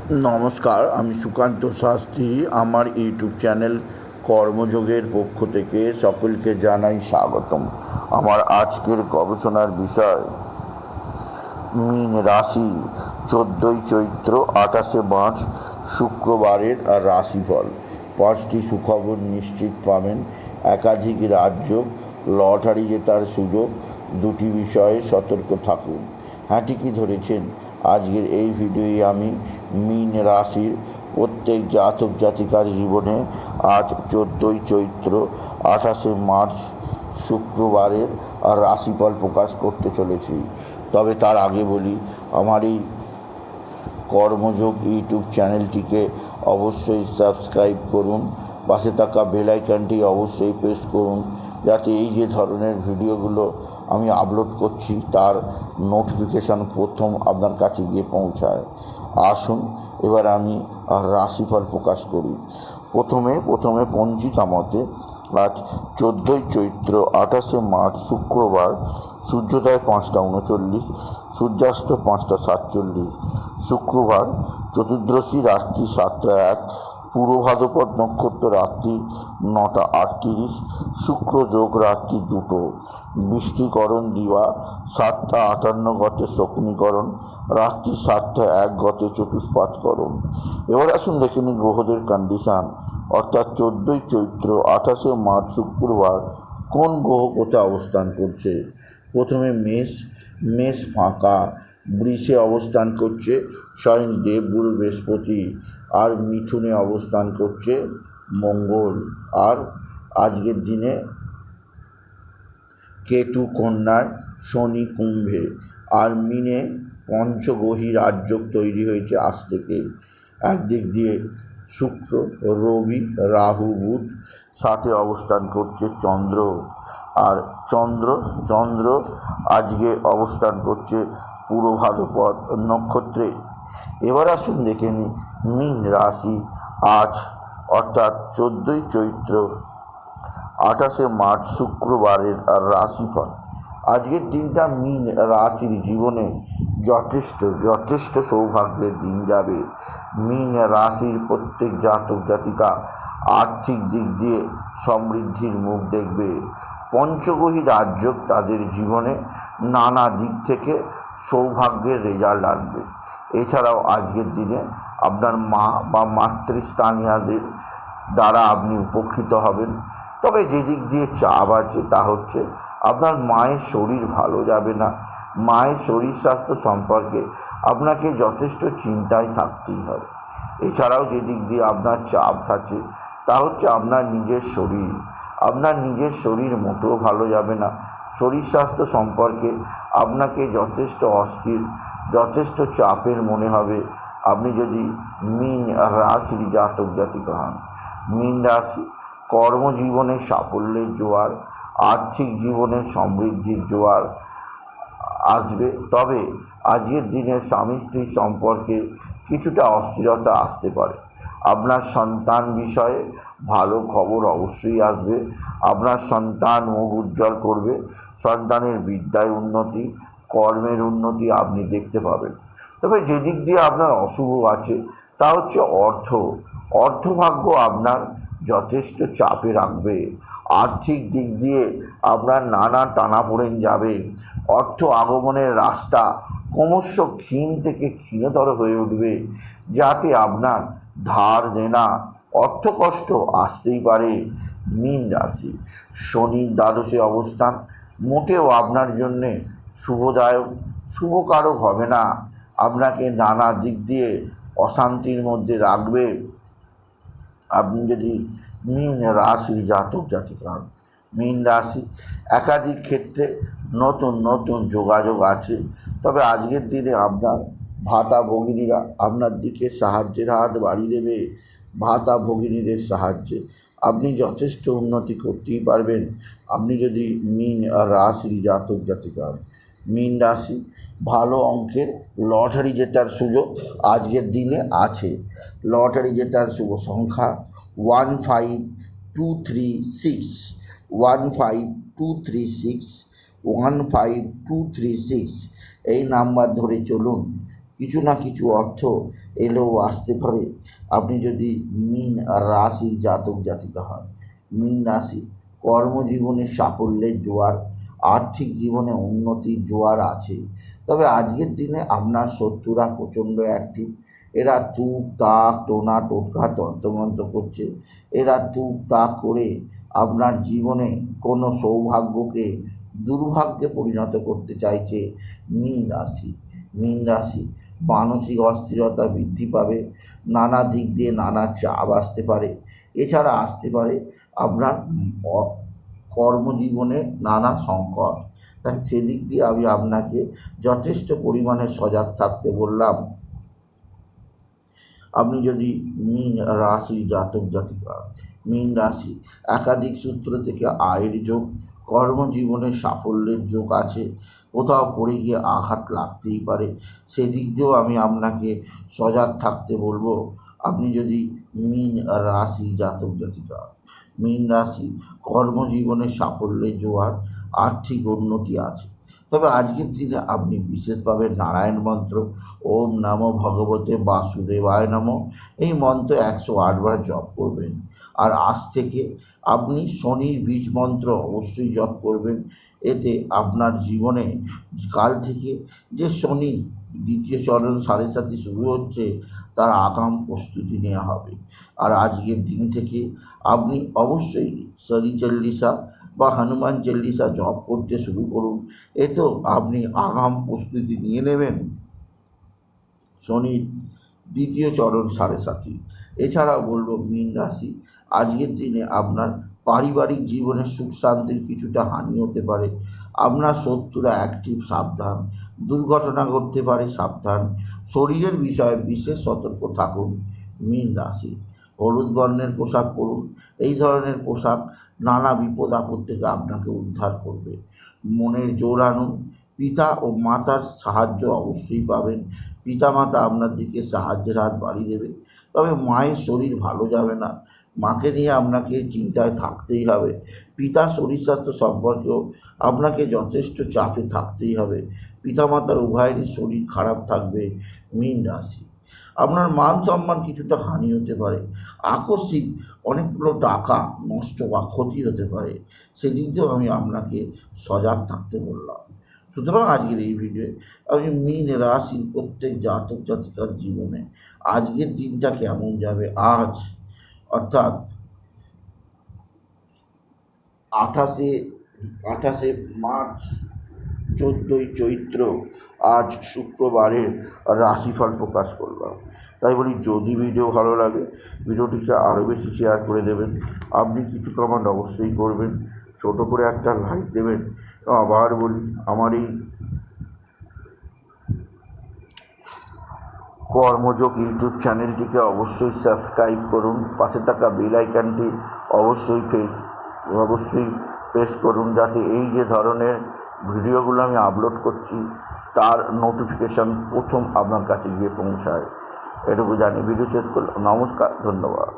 নমস্কার, আমি সুকান্ত শাস্ত্রী। আমার ইউটিউব চ্যানেল কর্মযোগের পক্ষ থেকে সকলকে জানাই স্বাগতম। আমার আজকের গবেষণার বিষয় মীন রাশি, 14ই চৈত্র 28শে মার্চ শুক্রবারের রাশিফল। 5টি সুখবর নিশ্চিত পাবেন। একাধিক রাজ্য, লটারি জেতার সুযোগ। 2টি বিষয়ে সতর্ক থাকুন। হ্যাঁ, ঠিকই ধরেছেন। আজকের এই ভিডিওয়ে আমি মীন রাশির প্রত্যেক জাতক জাতিকার জীবনে আজ 14ই চৈত্র 28শে মার্চ শুক্রবারের রাশিফল প্রকাশ করতে চলেছি। তবে তার আগে বলি, আমার এই কর্মযোগ ইউটিউব চ্যানেলটিকে অবশ্যই সাবস্ক্রাইব করুন। পাশে থাকা বেল আইকনটি অবশ্যই প্রেস করুন, যাতে এই যে ধরনের ভিডিওগুলো আমি আপলোড করছি তার নোটিফিকেশান প্রথম আপনার কাছে গিয়ে পৌঁছায়। আসুন এবার আমি রাশিফল প্রকাশ করি। প্রথমে পঞ্জিকা মতে আজ 14ই চৈত্র 28শে মার্চ শুক্রবার, সূর্যোদয় 5টা 39, সূর্যাস্ত 5টা 47। শুক্রবার চতুর্দশী রাত্রি 7টা 1, পূর্ব ভাদ্রপদ নক্ষত্র রাত্রি 9টা 38, শুক্র যোগ রাত্রি 2টো, বৃষ্টিকরণ দিবা 7টা 58 গতে শকুনিকরণ, রাত্রি 7টা 1 গতে চতুষ্পাতকরণ। এবার আসুন দেখে নিই গ্রহদের কন্ডিশান, অর্থাৎ 14ই চৈত্র 28শে মার্চ শুক্রবার কোন গ্রহ কোথায় অবস্থান করছে। প্রথমে মেষ ফাঁকা, বৃষে অবস্থান করছে স্বয়ং দেবগুরু বৃহস্পতি, আর মিথুনে অবস্থান করছে মঙ্গল, আর আজকের দিনে কেতু কন্যায়, শনি কুম্ভে, আর মিনে পঞ্চগ্রহী রাজযোগ তৈরি হয়েছে আজ থেকে। একদিক দিয়ে শুক্র, রবি, রাহু, বুধ, সাথে অবস্থান করছে চন্দ্র, আর চন্দ্র আজকে অবস্থান করছে পূর্ব ভাদ্রপদ নক্ষত্রে। এবার আসুন দেখে নিই মীন রাশি আজ, অর্থাৎ 14ই চৈত্র 28শে মার্চ শুক্রবারের রাশিফল। আজকের দিনটা মীন রাশির জীবনে যথেষ্ট সৌভাগ্যের দিন যাবে। মীন রাশির প্রত্যেক জাতক জাতিকা আর্থিক দিক দিয়ে সমৃদ্ধির মুখ দেখবে। পঞ্চগ্রহী রাজযোগ তাদের জীবনে নানা দিক থেকে সৌভাগ্যের রেজাল্ট আনবে। এছাড়াও আজকের দিনে আপনার মা বা মাতৃস্থানীয়দের দ্বারা আপনি উপকৃত হবেন। তবে যে দিক দিয়ে চাপ আছে তা হচ্ছে আপনার মায়ের শরীর ভালো যাবে না। মায়ের শরীর স্বাস্থ্য সম্পর্কে আপনাকে যথেষ্ট চিন্তায় থাকতেই হবে। এছাড়াও যে দিক দিয়ে আপনার চাপ থাকে তা হচ্ছে আপনার নিজের শরীর মোটেও ভালো যাবে না। শরীর স্বাস্থ্য সম্পর্কে আপনাকে যথেষ্ট অস্থির, যথেষ্ট চাপের মনে হবে আপনি যদি মীন রাশির জাতক জাতিকা হন। মীন রাশি কর্মজীবনে সাফল্যের জোয়ার, আর্থিক জীবনে সমৃদ্ধির জোয়ার আসবে। তবে আজকের দিনে স্বামী স্ত্রী সম্পর্কে কিছুটা অস্থিরতা আসতে পারে। আপনার সন্তান বিষয়ে ভালো খবর অবশ্যই আসবে। আপনার সন্তান মুখ উজ্জ্বল করবে। সন্তানের বিদ্যায় উন্নতি, কর্মের উন্নতি আপনি দেখতে পাবেন। তবে যে দিক দিয়ে আপনার অশুভ আছে তা হচ্ছে অর্থভাগ্য আপনার যথেষ্ট চাপে রাখবে। আর্থিক দিক দিয়ে আপনার নানা টানাপোড়েন যাবে। অর্থ আগমনের রাস্তা ক্রমশ ক্ষীণ থেকে ক্ষীণতর হয়ে উঠবে, যাতে আপনার ধার দেনা অর্থকষ্ট আসতেই পারে। মীন রাশি শনির দ্বাদশে অবস্থান মোটেও আপনার জন্যে শুভদায়ক, শুভকারক হবে না। আপনাকে নানা দিক দিয়ে অশান্তির মধ্যে রাখবে। আপনি যদি মীন রাশির জাতক জাতিকা হন। মীন রাশি একাধিক ক্ষেত্রে নতুন যোগাযোগ আছে। তবে আজকের দিনে আপনার ভাতা ভগিনীরা আপনার দিকে সাহায্যের হাত বাড়িয়ে দেবে। ভাতা ভগিনীদের সাহায্যে আপনি যথেষ্ট উন্নতি করতেই পারবেন, আপনি যদি মীন রাশির জাতক জাতিকা হন। মীন রাশি ভালো অঙ্কের লটারি জেতার সুযোগ আজকের দিনে আছে। লটারি জেতার শুভ সংখ্যা 15236, 15236, 15236 এই নাম্বার ধরে চলুন। কিছু না কিছু অর্থ এলেও আসতে পারে। আপনি যদি মীন রাশির জাতক জাতিকা হন, মীন রাশি, কর্মজীবনে সাফল্যের জোয়ার, আর্থিক জীবনে উন্নতির জোয়ার আছে। তবে আজকের দিনে আপনার শত্রুরা প্রচণ্ড অ্যাক্টিভ। এরা তুক তাক টোনা টোটকা তন্ত্রমন্ত্র করছে। এরা তুক তাক করে আপনার জীবনে কোনো সৌভাগ্যকে দুর্ভাগ্যে পরিণত করতে চাইছে মীন রাশি। মীন রাশি, মানসিক অস্থিরতা বৃদ্ধি পাবে, নানা দিক দিয়ে নানা চাপ আসতে পারে। এছাড়া আসতে পারে আপনার কর্মজীবনে নানা সংকট। তাই সেদিক দিয়ে আমি আপনাকে যথেষ্ট পরিমাণে সজাগ থাকতে বললাম। আপনি যদি মীন রাশি জাতক জাতিকা, মীন রাশি, একাধিক সূত্র থেকে আয়ের যোগ, কর্মজীবনে সাফল্যের যোগ আছে। কোথাও পড়ে গিয়ে আঘাত লাগতেই পারে, সেদিক দিয়েও আমি আপনাকে সজাগ থাকতে বলবো। আপনি যদি মীন রাশি জাতক জাতিকা, মীন রাশি, কর্মজীবনে সাফল্যের জোয়ার, আর্থিক উন্নতি আছে। তবে আজকের দিনে আপনি বিশেষভাবে নারায়ণ মন্ত্র, ওম নমো ভগবতে বাসুদেবায় নমঃ, এই মন্ত্র 108 বার জপ করবেন। আর আজ থেকে আপনি শনির বীজ মন্ত্র অবশ্যই জপ করবেন। এতে আপনার জীবনে কাল থেকে যে শনি দ্বিতীয় চরণ 7.5 শুরু হচ্ছে, তার আগাম প্রস্তুতি নেওয়া হবে। আর আজকের দিন থেকে আপনি অবশ্যই শনি চল্লিশা বা হনুমান চল্লিশা জপ করতে শুরু করুন। এতেও আপনি আগাম প্রস্তুতি নিয়ে নেবেন শনির দ্বিতীয় চরণ 7.5। এছাড়াও বলবো মীন রাশি, আজকের দিনে আপনার পারিবারিক জীবনে সুখ শান্তির কিছুটা হানি হতে পারে। আপনার শত্রুরা অ্যাক্টিভ, সাবধান। দুর্ঘটনা ঘটতে পারে, সাবধান। শরীরের বিষয়ে বিশেষ সতর্ক থাকুন। মীন রাশি, হলুদ বর্ণের পোশাক পরুন। এই ধরনের পোশাক নানা বিপদ আপদ থেকে আপনাকে উদ্ধার করবে। মনের জোর আনুন। পিতা ও মাতার সাহায্য অবশ্যই পাবেন। পিতামাতা আপনার দিকে সাহায্যের হাত বাড়িয়ে দেবে। তবে মায়ের শরীর ভালো যাবে না, মাকে নিয়ে আপনাকে চিন্তায় থাকতেই হবে। পিতার শরীর স্বাস্থ্য সম্পর্কেও আপনাকে যথেষ্ট চাপে থাকতেই হবে। পিতামাতার উভয়েরই শরীর খারাপ থাকবে। মীন রাশি, আপনার মান সম্মান কিছুটা হানি হতে পারে। আকস্মিক অনেকগুলো টাকা নষ্ট বা ক্ষতি হতে পারে, সেদিক দিয়েও আমি আপনাকে সজাগ থাকতে বললাম। সুতরাং আজকের এই ভিডিওয়ে আমি মীন রাশির প্রত্যেক জাতক জাতিকার জীবনে আজকের দিনটা কেমন যাবে, আজ অর্থাৎ 28শে মার্চ, 14ই চৈত্র, আজ শুক্রবারের রাশিফল প্রকাশ করলাম। তাই বলি, যদি ভিডিও ভালো লাগে ভিডিওটিকে আরও বেশি শেয়ার করে দেবেন। আপনি কিছু কমেন্ট অবশ্যই করবেন, ছোট করে একটা লাইক দেবেন। আবার বলি, আমার এই কর্মযোগ ইউটিউব চ্যানেলটিকে অবশ্যই সাবস্ক্রাইব করুন। পাশে থাকা বেল আইকনটি অবশ্যই প্রেস করুন, যাতে এই যে ধরনের ভিডিওগুলো আমি আপলোড করছি তার নোটিফিকেশান প্রথম আপনার কাছে গিয়ে পৌঁছায়। এটুকু জানি ভিডিও শেষ করলাম। নমস্কার, ধন্যবাদ।